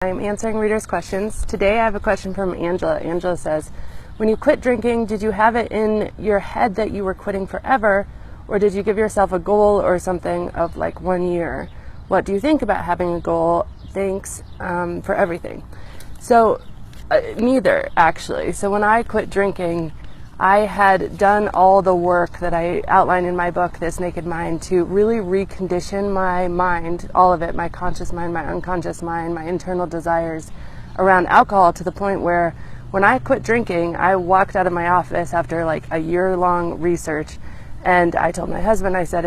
I'm answering readers' questions. Today I have a question from Angela. Angela says, when you quit drinking, did you have it in your head that you were quitting forever, or did you give yourself a goal or something of like 1 year? What do you think about having a goal? Thanks for everything. So neither, actually. So when I quit drinking, I had done all the work that I outlined in my book, This Naked Mind, to really recondition my mind, all of it, my conscious mind, my unconscious mind, my internal desires around alcohol, to the point where when I quit drinking, I walked out of my office after like a year-long research, and I told my husband, I said,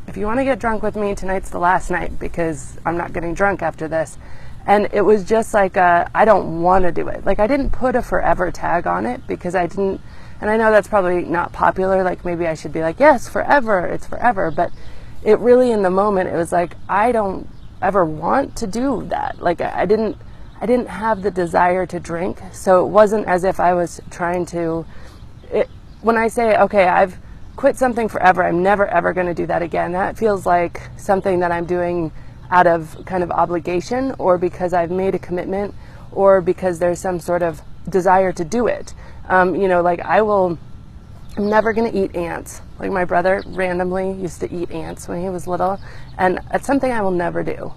if you want to get drunk with me, tonight's the last night, because I'm not getting drunk after this. And it was just like, I don't want to do it. Like, I didn't put a forever tag on it because I didn't. And I know that's probably not popular, like maybe I should be like, yes, forever, it's forever. But it really, in the moment, it was like, I don't ever want to do that. Like, I didn't have the desire to drink. So it wasn't as if I was trying to, when I say, okay, I've quit something forever, I'm never ever going to do that again, that feels like something that I'm doing out of kind of obligation, or because I've made a commitment, or because there's some sort of desire to do it. Like I'm never going to eat ants. Like my brother randomly used to eat ants when he was little, and it's something I will never do,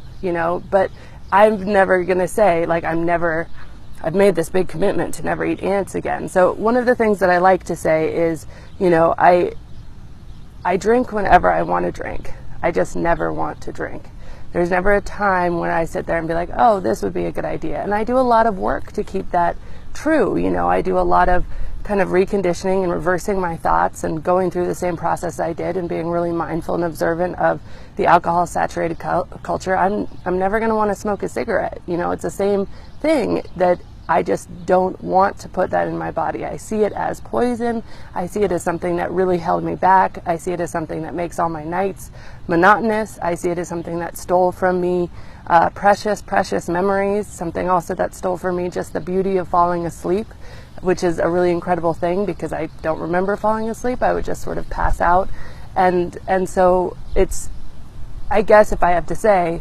but I'm never going to say like I've made this big commitment to never eat ants again. So one of the things that I like to say is, I drink whenever I want to drink. I just never want to drink. There's never a time when I sit there and be like, oh, this would be a good idea. And I do a lot of work to keep that true. I do a lot of kind of reconditioning and reversing my thoughts and going through the same process I did and being really mindful and observant of the alcohol-saturated culture. I'm never going to want to smoke a cigarette. It's the same thing, that I just don't want to put that in my body. I see it as poison. I see it as something that really held me back. I see it as something that makes all my nights monotonous. I see it as something that stole from me precious memories, something also that stole from me just the beauty of falling asleep, which is a really incredible thing because I don't remember falling asleep. I would just sort of pass out. And so it's, I guess if I have to say,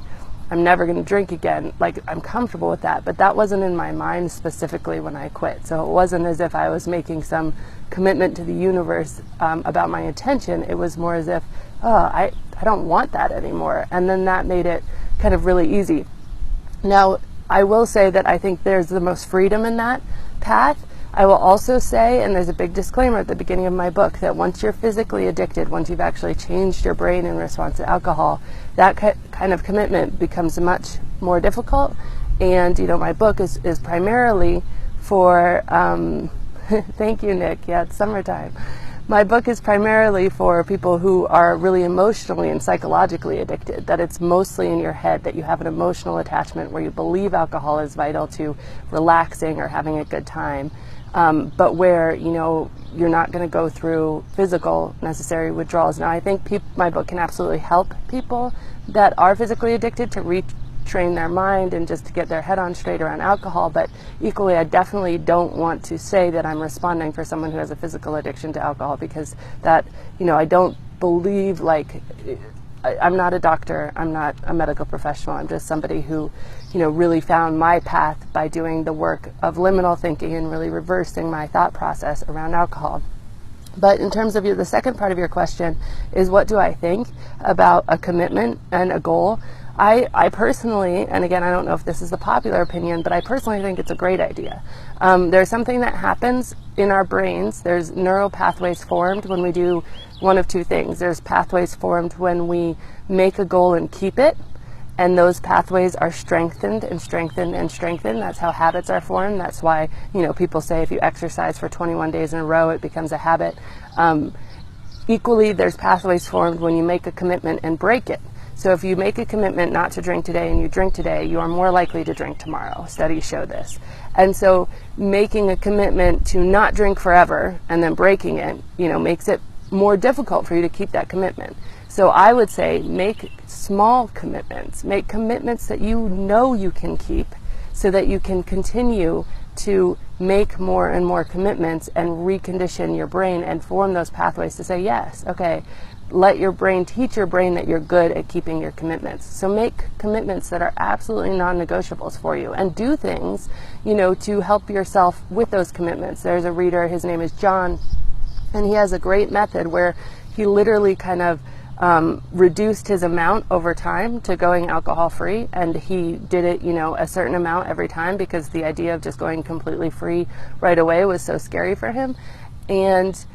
I'm never going to drink again, like I'm comfortable with that, but that wasn't in my mind specifically when I quit. So it wasn't as if I was making some commitment to the universe about my intention. It was more as if, I don't want that anymore. And then that made it kind of really easy. Now, I will say that I think there's the most freedom in that path. I will also say, and there's a big disclaimer at the beginning of my book, that once you're physically addicted, once you've actually changed your brain in response to alcohol, that kind of commitment becomes much more difficult. And, my book is primarily for, thank you, Nick. Yeah, it's summertime. My book is primarily for people who are really emotionally and psychologically addicted, that it's mostly in your head, that you have an emotional attachment where you believe alcohol is vital to relaxing or having a good time. But where, you're not going to go through physical necessary withdrawals. Now, I think my book can absolutely help people that are physically addicted to retrain their mind and just to get their head on straight around alcohol. But equally, I definitely don't want to say that I'm responding for someone who has a physical addiction to alcohol, because that, I don't believe, like, I'm not a doctor, I'm not a medical professional, I'm just somebody who, really found my path by doing the work of liminal thinking and really reversing my thought process around alcohol. But in terms of the second part of your question is, what do I think about a commitment and a goal? I personally, and again, I don't know if this is the popular opinion, but I personally think it's a great idea. There's something that happens in our brains. There's neural pathways formed when we do one of two things. There's pathways formed when we make a goal and keep it, and those pathways are strengthened and strengthened and strengthened. That's how habits are formed. That's why, people say if you exercise for 21 days in a row, it becomes a habit. Equally, there's pathways formed when you make a commitment and break it. So if you make a commitment not to drink today and you drink today, you are more likely to drink tomorrow. Studies show this. And so making a commitment to not drink forever and then breaking it, makes it more difficult for you to keep that commitment. So I would say make small commitments. Make commitments that you can keep, so that you can continue to make more and more commitments and recondition your brain and form those pathways to say, yes, okay, let your brain teach your brain that you're good at keeping your commitments. So make commitments that are absolutely non-negotiables for you, and do things, to help yourself with those commitments. There's a reader, his name is John, and he has a great method where he literally kind of reduced his amount over time to going alcohol free, and he did it, a certain amount every time, because the idea of just going completely free right away was so scary for him. And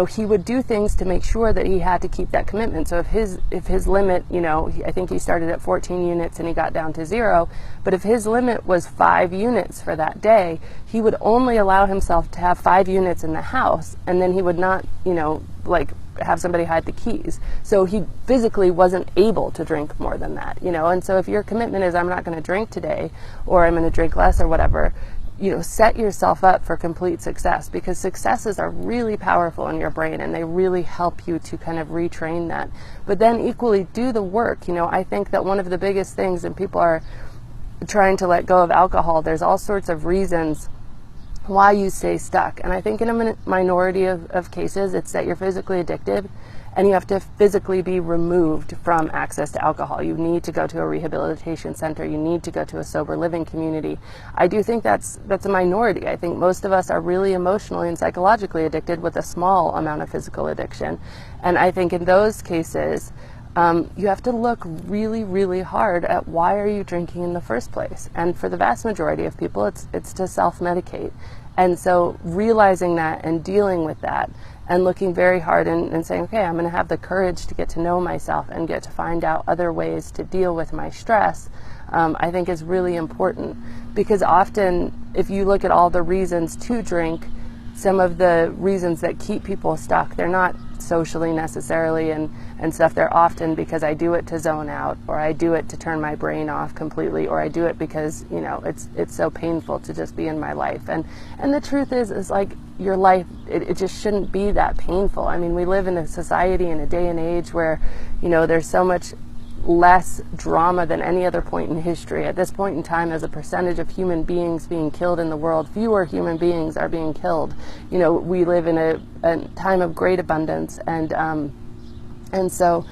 he would do things to make sure that he had to keep that commitment. So if his limit, I think he started at 14 units and he got down to 0, but if his limit was 5 units for that day, he would only allow himself to have 5 units in the house, and then he would not, have somebody hide the keys. So he physically wasn't able to drink more than that, and so if your commitment is, I'm not going to drink today, or I'm going to drink less, or whatever, set yourself up for complete success, because successes are really powerful in your brain, and they really help you to kind of retrain that. But then equally do the work. I think that one of the biggest things, and people are trying to let go of alcohol, there's all sorts of reasons why you stay stuck. And I think in a minority of cases, it's that you're physically addicted, and you have to physically be removed from access to alcohol. You need to go to a rehabilitation center. You need to go to a sober living community. I do think that's a minority. I think most of us are really emotionally and psychologically addicted with a small amount of physical addiction. And I think in those cases, you have to look really, really hard at why are you drinking in the first place. And for the vast majority of people, it's to self-medicate. And so realizing that and dealing with that, and looking very hard and saying, okay, I'm going to have the courage to get to know myself and get to find out other ways to deal with my stress, I think is really important. Because often, if you look at all the reasons to drink, some of the reasons that keep people stuck, they're not socially necessarily and stuff. They're often because I do it to zone out, or I do it to turn my brain off completely, or I do it because it's so painful to just be in my life. And the truth is like, your life, it just shouldn't be that painful. I mean, we live in a society, in a day and age where there's so much less drama than any other point in history. At this point in time, as a percentage of human beings being killed in the world, fewer human beings are being killed. We live in a time of great abundance, and so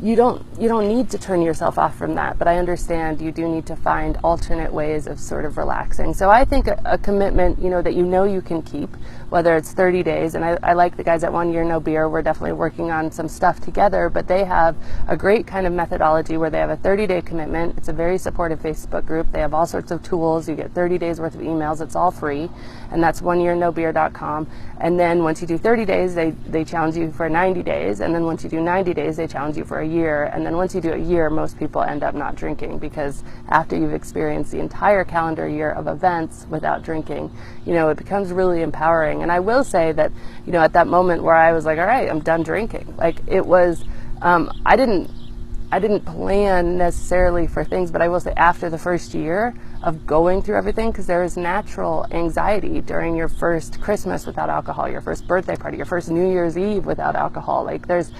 you don't need to turn yourself off from that. But I understand you do need to find alternate ways of sort of relaxing. So I think a commitment, that you can keep, whether it's 30 days, and I like the guys at 1 Year No Beer. We're definitely working on some stuff together, but they have a great kind of methodology where they have a 30-day commitment. It's a very supportive Facebook group. They have all sorts of tools. You get 30 days worth of emails. It's all free, and that's oneyearnobeer.com. And then once you do 30 days, they challenge you for 90 days, and then once you do 90 days, they challenge you for a year, and then once you do a year, most people end up not drinking, because after you've experienced the entire calendar year of events without drinking, it becomes really empowering. And I will say that, at that moment where I was like, all right, I'm done drinking, like it was, I didn't plan necessarily for things, but I will say after the first year of going through everything, because there is natural anxiety during your first Christmas without alcohol, your first birthday party, your first New Year's Eve without alcohol. Like there's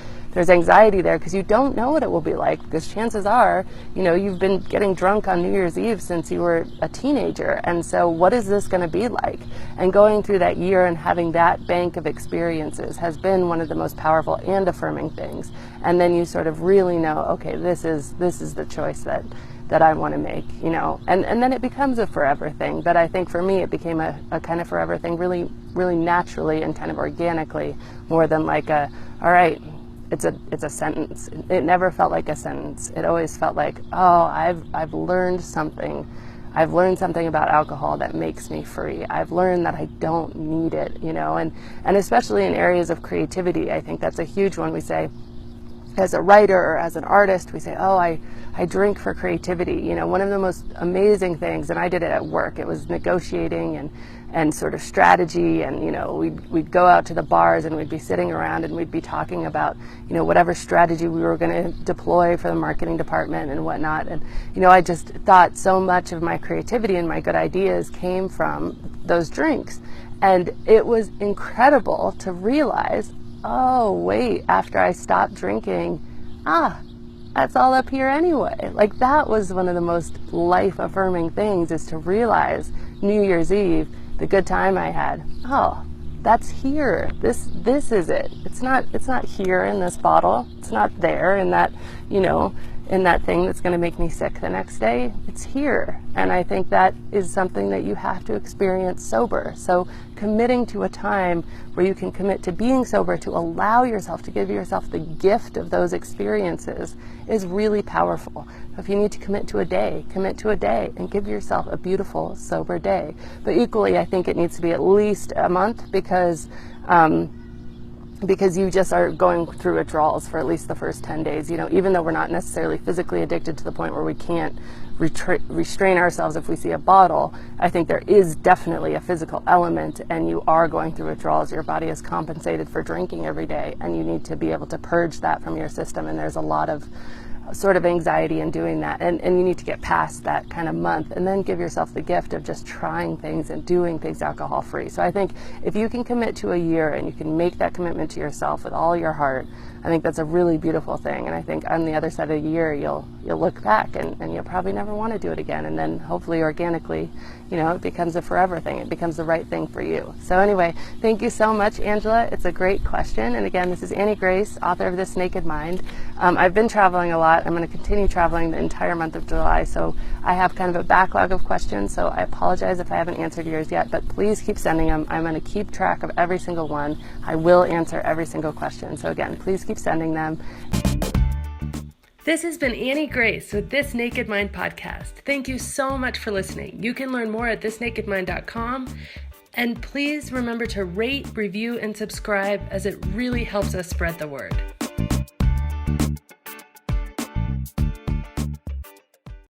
anxiety there, because you don't know what it will be like, because chances are, you've been getting drunk on New Year's Eve since you were a teenager. And so what is this going to be like? And going through that year and having that bank of experiences has been one of the most powerful and affirming things. And then you sort of really know, okay, this is the choice that I want to make, and then it becomes a forever thing. But I think for me, it became a kind of forever thing really, really naturally and kind of organically, more than like all right, it's a sentence. It never felt like a sentence. It always felt like, oh, I've learned something. I've learned something about alcohol that makes me free. I've learned that I don't need it, and especially in areas of creativity, I think that's a huge one. We say, as a writer or as an artist, we say, oh, I drink for creativity. One of the most amazing things, and I did it at work, it was negotiating and sort of strategy, and we'd go out to the bars and we'd be sitting around and we'd be talking about whatever strategy we were going to deploy for the marketing department and whatnot. And I just thought so much of my creativity and my good ideas came from those drinks. And it was incredible to realize, oh wait, after I stopped drinking, that's all up here anyway. Like that was one of the most life-affirming things, is to realize New Year's Eve, the good time I had, oh, that's here. This is it. It's not here in this bottle. It's not there in that, in that thing that's going to make me sick the next day. It's here. And I think that is something that you have to experience sober. So committing to a time where you can commit to being sober, to allow yourself, to give yourself the gift of those experiences is really powerful. If you need to commit to a day and give yourself a beautiful, sober day. But equally, I think it needs to be at least a month because you just are going through withdrawals for at least the first 10 days. Even though we're not necessarily physically addicted to the point where we can't restrain ourselves if we see a bottle, I think there is definitely a physical element, and you are going through withdrawals. Your body is compensated for drinking every day, and you need to be able to purge that from your system, and there's a lot of sort of anxiety in doing that, and you need to get past that kind of month and then give yourself the gift of just trying things and doing things alcohol free. So I think if you can commit to a year and you can make that commitment to yourself with all your heart, I think that's a really beautiful thing. And I think on the other side of the year, you'll look back and you'll probably never want to do it again. And then hopefully organically, it becomes a forever thing. It becomes the right thing for you. So anyway, thank you so much, Angela. It's a great question. And again, this is Annie Grace, author of This Naked Mind. I've been traveling a lot. I'm going to continue traveling the entire month of July. So I have kind of a backlog of questions. So I apologize if I haven't answered yours yet, but please keep sending them. I'm going to keep track of every single one. I will answer every single question. So again, please keep sending them. This has been Annie Grace with This Naked Mind podcast. Thank you so much for listening. You can learn more at thisnakedmind.com. And please remember to rate, review, and subscribe, as it really helps us spread the word.